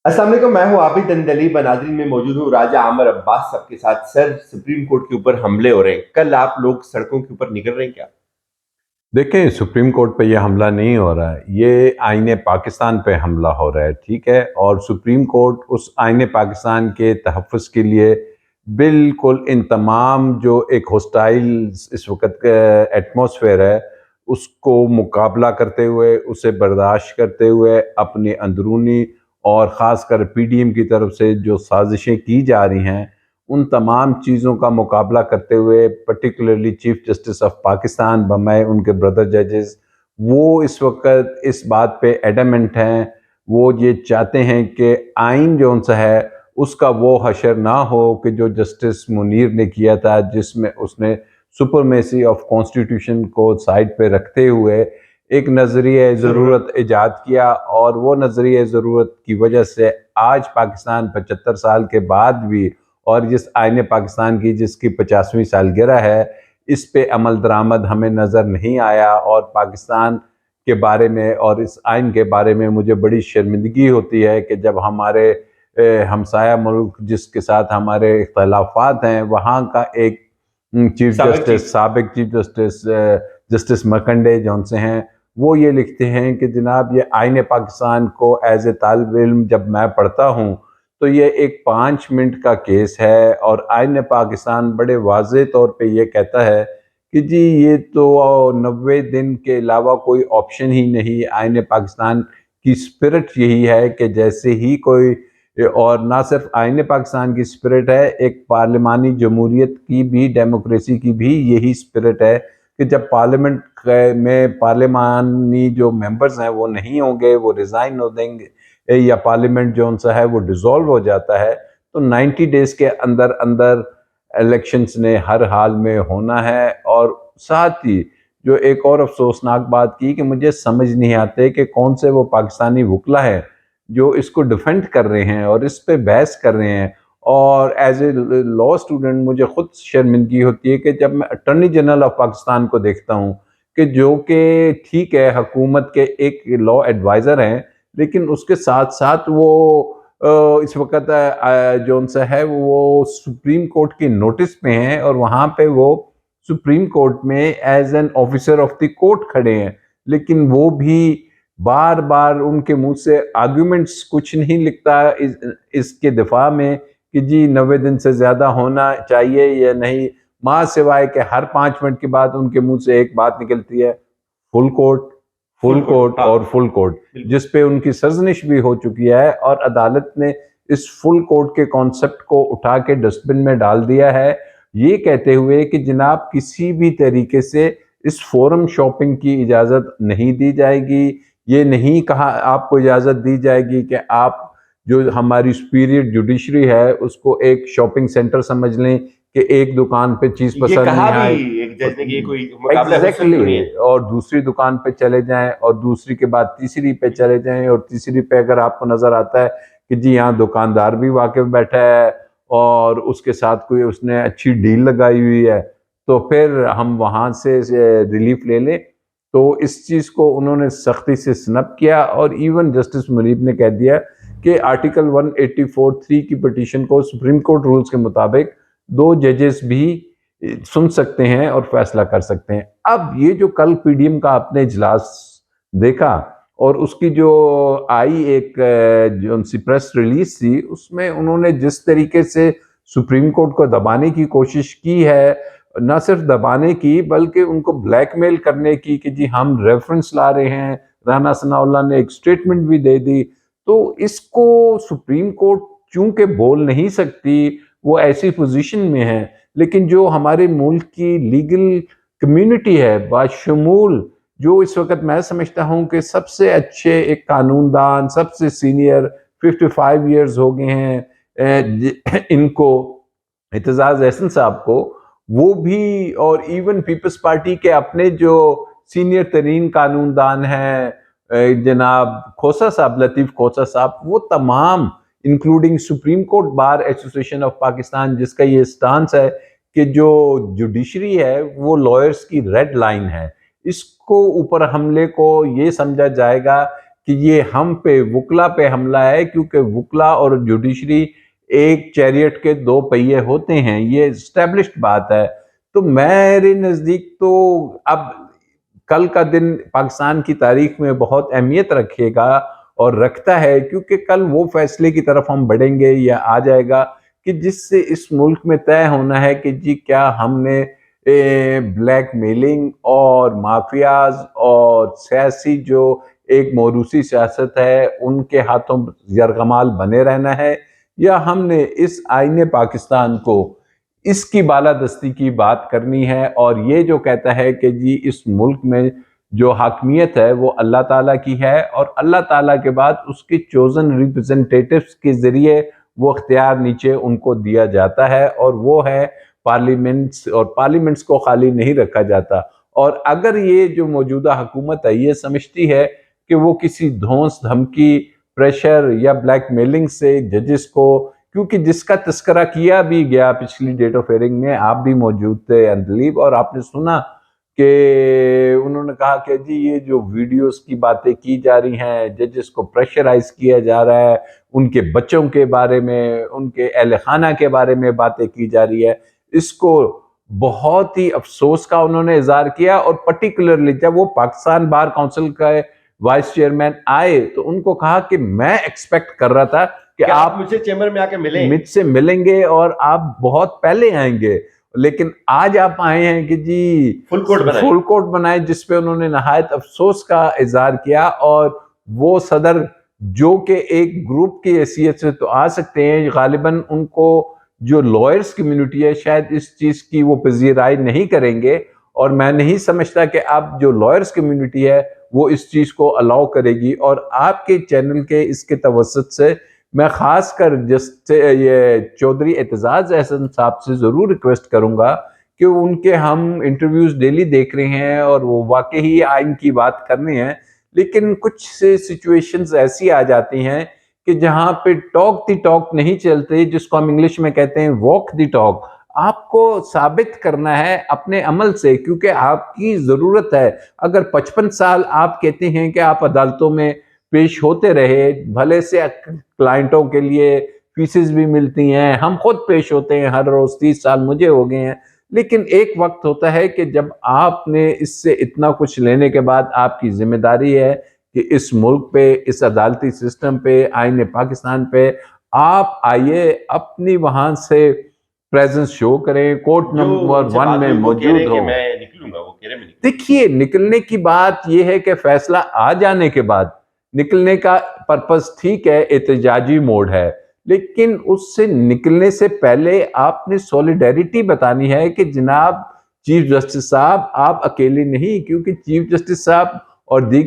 السلام علیکم، میں ہوں عابد اندلی بنادری میں موجود ہوں راجہ عامر عباس صاحب کے ساتھ۔ سر، سپریم کورٹ کے اوپر حملے ہو رہے ہیں، کل آپ لوگ سڑکوں کے اوپر نکل رہے ہیں کیا؟ دیکھیں، سپریم کورٹ پہ یہ حملہ نہیں ہو رہا ہے، یہ آئین پاکستان پہ حملہ ہو رہا ہے، ٹھیک ہے؟ اور سپریم کورٹ اس آئین پاکستان کے تحفظ کے لیے بالکل ان تمام جو ایک ہوسٹائل اس وقت ایٹماسفیئر ہے اس کو مقابلہ کرتے ہوئے، اسے برداشت کرتے ہوئے، اپنی اندرونی اور خاص کر پی ڈی ایم کی طرف سے جو سازشیں کی جا رہی ہیں ان تمام چیزوں کا مقابلہ کرتے ہوئے، particularly chief justice of Pakistan بمائے ان کے بردر ججز، وہ اس وقت اس بات پہ ایڈمنٹ ہیں، وہ یہ چاہتے ہیں کہ آئین جو ان سے ہے اس کا وہ حشر نہ ہو کہ جو جسٹس منیر نے کیا تھا، جس میں اس نے سپرمیسی آف کانسٹیٹیوشن کو سائڈ پہ رکھتے ہوئے ایک نظریہ ضرورت ایجاد کیا، اور وہ نظریہ ضرورت کی وجہ سے آج پاکستان 75 سال کے بعد بھی، اور جس آئین پاکستان کی جس کی 50ویں سالگرہ ہے، اس پہ عمل درآمد ہمیں نظر نہیں آیا۔ اور پاکستان کے بارے میں اور اس آئین کے بارے میں مجھے بڑی شرمندگی ہوتی ہے کہ جب ہمارے ہمسایہ ملک جس کے ساتھ ہمارے اختلافات ہیں، وہاں کا ایک سابق چیف جسٹس جسٹس مرکنڈے جون سے ہیں، وہ یہ لکھتے ہیں کہ جناب یہ آئین پاکستان کو ایز اے طالب علم جب میں پڑھتا ہوں تو یہ ایک 5 منٹ کا کیس ہے، اور آئین پاکستان بڑے واضح طور پہ یہ کہتا ہے کہ جی یہ تو 90 دن کے علاوہ کوئی آپشن ہی نہیں۔ آئین پاکستان کی سپرٹ یہی ہے کہ جیسے ہی کوئی، اور نہ صرف آئین پاکستان کی سپرٹ ہے، ایک پارلیمانی جمہوریت کی بھی، ڈیموکریسی کی بھی یہی سپرٹ ہے کہ جب پارلیمنٹ میں پارلیمانی جو ممبرز ہیں وہ نہیں ہوں گے، وہ ریزائن ہو دیں گے، یا پارلیمنٹ جو ان سا ہے وہ ڈیزولو ہو جاتا ہے، تو 90 ڈیز کے اندر اندر الیکشنز نے ہر حال میں ہونا ہے۔ اور ساتھ ہی جو ایک اور افسوسناک بات کی کہ مجھے سمجھ نہیں آتے کہ کون سے وہ پاکستانی وکلا ہیں جو اس کو ڈیفینڈ کر رہے ہیں اور اس پہ بحث کر رہے ہیں۔ اور ایز اے لا اسٹوڈنٹ مجھے خود شرمندگی ہوتی ہے کہ جب میں اٹارنی جنرل آف پاکستان کو دیکھتا ہوں کہ جو کہ ٹھیک ہے حکومت کے ایک لا ایڈوائزر ہیں، لیکن اس کے ساتھ ساتھ وہ اس وقت جو ان سے ہے وہ سپریم کورٹ کی نوٹس پہ ہیں، اور وہاں پہ وہ سپریم کورٹ میں as an officer of the court کھڑے ہیں، لیکن وہ بھی بار بار ان کے منہ سے آرگومنٹس کچھ نہیں لکھتا اس کے دفاع میں کہ جی 90 دن سے زیادہ ہونا چاہیے یا نہیں، ماں سوائے کہ ہر 5 منٹ کے بعد ان کے منہ سے ایک بات نکلتی ہے، فل کورٹ، فل کورٹ اور فل کورٹ، جس پہ ان کی سرزنش بھی ہو چکی ہے، اور عدالت نے اس فل کورٹ کے کانسیپٹ کو اٹھا کے ڈسٹ بن میں ڈال دیا ہے، یہ کہتے ہوئے کہ جناب کسی بھی طریقے سے اس فورم شاپنگ کی اجازت نہیں دی جائے گی۔ یہ نہیں کہا آپ کو اجازت دی جائے گی کہ آپ جو ہماری سپیریئر جوڈیشری ہے اس کو ایک شاپنگ سینٹر سمجھ لیں کہ ایک دکان پہ چیز پسند نہیں آئی ایگزیکٹلی اور دوسری دکان پہ چلے جائیں، اور دوسری کے بعد تیسری پہ چلے جائیں، اور تیسری پہ اگر آپ کو نظر آتا ہے کہ جی یہاں دکاندار بھی واقف بیٹھا ہے اور اس کے ساتھ کوئی اس نے اچھی ڈیل لگائی ہوئی ہے، تو پھر ہم وہاں سے ریلیف لے لیں۔ تو اس چیز کو انہوں نے سختی سے سنپ کیا، اور ایون جسٹس منیب نے کہہ دیا کہ آرٹیکل 184(3) کی پٹیشن کو سپریم کورٹ رولز کے مطابق 2 ججز بھی سن سکتے ہیں اور فیصلہ کر سکتے ہیں۔ اب یہ جو کل پی ڈی ایم کا آپ نے اجلاس دیکھا اور اس کی جو آئی ایک جو ان سی پریس ریلیز تھی، اس میں انہوں نے جس طریقے سے سپریم کورٹ کو دبانے کی کوشش کی ہے، نہ صرف دبانے کی بلکہ ان کو بلیک میل کرنے کی کہ جی ہم ریفرنس لا رہے ہیں، رانا ثناء اللہ نے ایک سٹیٹمنٹ بھی دے دی، تو اس کو سپریم کورٹ چونکہ بول نہیں سکتی، وہ ایسی پوزیشن میں ہے، لیکن جو ہمارے ملک کی لیگل کمیونٹی ہے باشمول، جو اس وقت میں سمجھتا ہوں کہ سب سے اچھے ایک قانون دان، سب سے سینئر 55 ایئرز ہو گئے ہیں ان کو، اعتزاز احسن صاحب کو، وہ بھی، اور ایون پیپلز پارٹی کے اپنے جو سینئر ترین قانون دان ہیں جناب کھوسا صاحب، لطیف کھوسا صاحب، وہ تمام including supreme court bar association of Pakistan, جس کا یہ سٹانس ہے کہ جو جوڈیشری ہے وہ لائرز کی ریڈ لائن ہے، اس کو اوپر حملے کو یہ سمجھا جائے گا کہ یہ ہم پہ وکلا پہ حملہ ہے، کیونکہ وکلا اور جوڈیشری ایک چیریٹ کے دو پہیے ہوتے ہیں، یہ اسٹیبلشڈ بات ہے۔ تو میرے نزدیک تو اب کل کا دن پاکستان کی تاریخ میں بہت اہمیت رکھے گا اور رکھتا ہے، کیونکہ کل وہ فیصلے کی طرف ہم بڑھیں گے یا آ جائے گا کہ جس سے اس ملک میں طے ہونا ہے کہ جی کیا ہم نے بلیک میلنگ اور مافیاز اور سیاسی جو ایک موروثی سیاست ہے ان کے ہاتھوں یرغمال بنے رہنا ہے، یا ہم نے اس آئین پاکستان کو اس کی بالادستی کی بات کرنی ہے، اور یہ جو کہتا ہے کہ جی اس ملک میں جو حاکمیت ہے وہ اللہ تعالیٰ کی ہے، اور اللہ تعالیٰ کے بعد اس کے چوزن ریپرزنٹیٹیوز کے ذریعے وہ اختیار نیچے ان کو دیا جاتا ہے، اور وہ ہے پارلیمنٹس، اور پارلیمنٹس کو خالی نہیں رکھا جاتا۔ اور اگر یہ جو موجودہ حکومت ہے یہ سمجھتی ہے کہ وہ کسی دھونس دھمکی، پریشر یا بلیک میلنگ سے ججز کو، کیونکہ جس کا تذکرہ کیا بھی گیا پچھلی ڈیٹ آف ہیئرنگ میں، آپ بھی موجود تھے اندلیب، اور آپ نے سنا کہ انہوں نے کہا کہ جی یہ جو ویڈیوز کی باتیں کی جا رہی ہیں، ججز کو پریشرائز کیا جا رہا ہے، ان کے بچوں کے بارے میں، ان کے اہل خانہ کے بارے میں باتیں کی جا رہی ہے، اس کو بہت ہی افسوس کا انہوں نے اظہار کیا۔ اور پرٹیکولرلی جب وہ پاکستان بار کونسل کا وائس چیئرمین آئے تو ان کو کہا کہ میں ایکسپیکٹ کر رہا تھا کہ آپ مجھ سے چیمبر میں آ کے مجھ سے ملیں گے اور آپ بہت پہلے آئیں گے، لیکن آج آپ آئے ہیں کہ جی فل کوٹ بنائے، جس پہ انہوں نے نہایت افسوس کا اظہار کیا۔ اور وہ صدر جو کہ ایک گروپ کی حیثیت سے تو آ سکتے ہیں، غالباً ان کو جو لائرز کمیونٹی ہے شاید اس چیز کی وہ پذیرائی نہیں کریں گے، اور میں نہیں سمجھتا کہ اب جو لائرز کمیونٹی ہے وہ اس چیز کو الاؤ کرے گی۔ اور آپ کے چینل کے اس کے توسط سے میں خاص کر یہ چودھری اعتزاز احسن صاحب سے ضرور ریکویسٹ کروں گا کہ ان کے ہم انٹرویوز ڈیلی دیکھ رہے ہیں اور وہ واقعی آئین کی بات کرنے ہیں، لیکن کچھ سچویشنز ایسی آ جاتی ہیں کہ جہاں پہ ٹاک دی ٹاک نہیں چلتے، جس کو ہم انگلش میں کہتے ہیں واک دی ٹاک۔ آپ کو ثابت کرنا ہے اپنے عمل سے، کیونکہ آپ کی ضرورت ہے۔ اگر 55 سال آپ کہتے ہیں کہ آپ عدالتوں میں پیش ہوتے رہے، بھلے سے کلائنٹوں کے لیے فیسز بھی ملتی ہیں، ہم خود پیش ہوتے ہیں ہر روز، 30 سال مجھے ہو گئے ہیں، لیکن ایک وقت ہوتا ہے کہ جب آپ نے اس سے اتنا کچھ لینے کے بعد آپ کی ذمہ داری ہے کہ اس ملک پہ، اس عدالتی سسٹم پہ، آئین پاکستان پہ آپ آئیے، اپنی وہاں سے پریزنس شو کریں، کورٹ نمبر 1 میں موجود ہو۔ دیکھیے نکلنے کی بات یہ ہے کہ فیصلہ آ جانے کے بعد نکلنے کا پرپس ٹھیک ہے، احتجاجی موڈ ہے، لیکن اس سے نکلنے سے پہلے آپ نے سولیڈیریٹی بتانی ہے کہ جناب چیف جسٹس صاحب آپ اکیلے نہیں، کیونکہ چیف جسٹس صاحب اور دیگر